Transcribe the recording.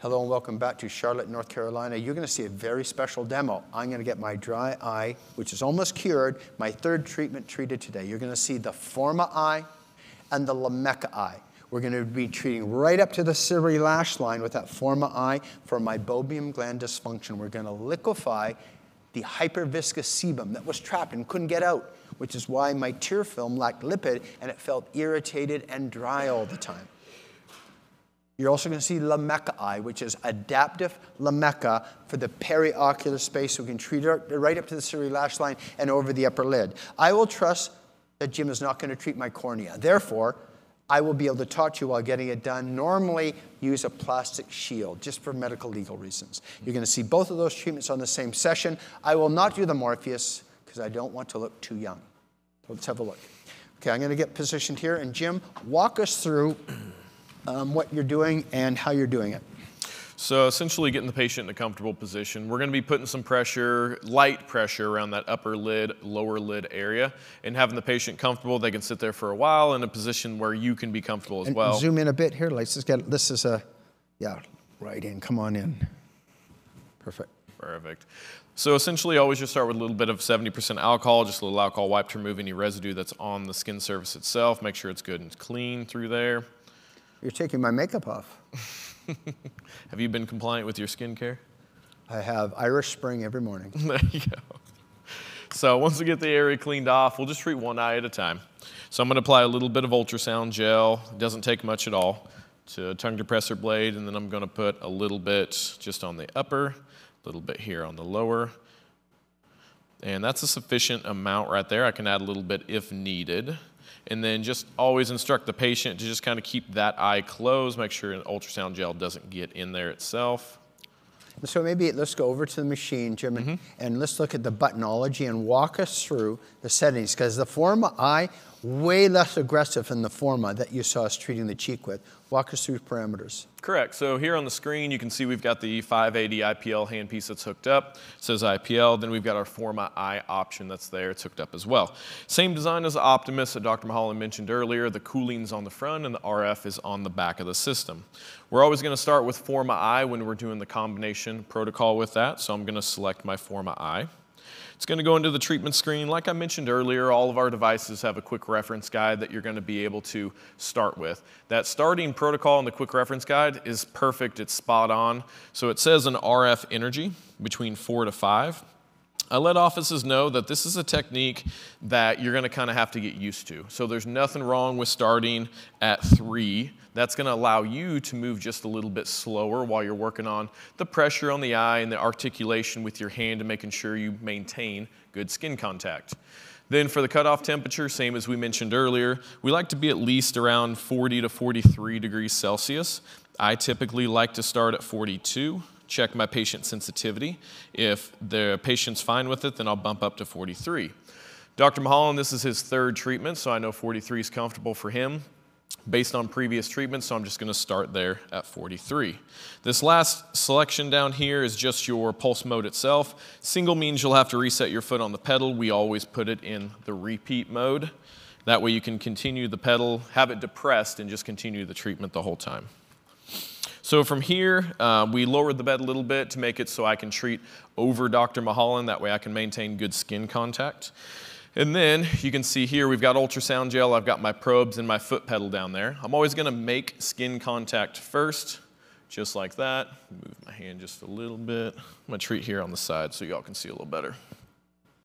Hello and welcome back to Charlotte, North Carolina. You're going to see a very special demo. I'm going to get my dry eye, which is almost cured, my third treatment treated today. You're going to see the Forma eye and the Lamecca eye. We're going to be treating right up to the ciliary lash line with that Forma eye for meibomian gland dysfunction. We're going to liquefy the hyperviscous sebum that was trapped and couldn't get out, which is why my tear film lacked lipid and it felt irritated and dry all the time. You're also going to see Lamecca eye, which is adaptive Lamecca for the periocular space, so we can treat it right up to the ciliary lash line and over the upper lid. I will trust that Jim is not going to treat my cornea. Therefore, I will be able to talk to you while getting it done. Normally, use a plastic shield, just for medical legal reasons. You're going to see both of those treatments on the same session. I will not do the Morpheus, because I don't want to look too young. So let's have a look. Okay, I'm going to get positioned here, and Jim, walk us through what you're doing and how you're doing it. So essentially getting the patient in a comfortable position. We're going to be putting some pressure, light pressure around that upper lid, lower lid area, and having the patient comfortable. They can sit there for a while in a position where you can be comfortable as well. Zoom in a bit here. Let's just get, this is a, yeah, right in, come on in. Perfect. Perfect. So essentially always just start with a little bit of 70% alcohol, just a little alcohol wipe to remove any residue that's on the skin surface itself. Make sure it's good and clean through there. You're taking my makeup off. Have you been compliant with your skincare? I have Irish Spring every morning. There you go. So once we get the area cleaned off, we'll just treat one eye at a time. So I'm going to apply a little bit of ultrasound gel. It doesn't take much at all, to a tongue depressor blade, and then I'm going to put a little bit just on the upper, a little bit here on the lower. And that's a sufficient amount right there. I can add a little bit if needed. And then just always instruct the patient to just kind of keep that eye closed, make sure an ultrasound gel doesn't get in there itself. So maybe let's go over to the machine, Jim, and let's look at the buttonology and walk us through the settings, because the Forma eye, way less aggressive than the Forma that you saw us treating the cheek with. Walk us through parameters. Correct. So here on the screen, you can see we've got the 580 IPL handpiece that's hooked up. It says IPL. Then we've got our Forma eye option that's there. It's hooked up as well. Same design as the Optimus that Dr. Mulholland mentioned earlier. The cooling's on the front and the RF is on the back of the system. We're always going to start with Forma eye when we're doing the combination protocol with that. So I'm going to select my Forma eye. It's going to go into the treatment screen. Like I mentioned earlier, all of our devices have a quick reference guide that you're going to be able to start with. That starting protocol in the quick reference guide is perfect. It's spot on. So it says an RF energy between 4 to 5. I let offices know that this is a technique that you're going to kind of have to get used to. So there's nothing wrong with starting at 3. That's going to allow you to move just a little bit slower while you're working on the pressure on the eye and the articulation with your hand and making sure you maintain good skin contact. Then for the cutoff temperature, same as we mentioned earlier, we like to be at least around 40 to 43 degrees Celsius. I typically like to start at 42. Check my patient sensitivity. If the patient's fine with it, then I'll bump up to 43. Dr. Mulholland, this is his third treatment, so I know 43 is comfortable for him based on previous treatments, so I'm just going to start there at 43. This last selection down here is just your pulse mode itself. Single means you'll have to reset your foot on the pedal. We always put it in the repeat mode. That way you can continue the pedal, have it depressed, and just continue the treatment the whole time. So from here, we lowered the bed a little bit to make it so I can treat over Dr. Mulholland. That way I can maintain good skin contact. And then you can see here we've got ultrasound gel. I've got my probes and my foot pedal down there. I'm always going to make skin contact first, just like that. Move my hand just a little bit. I'm going to treat here on the side so y'all can see a little better.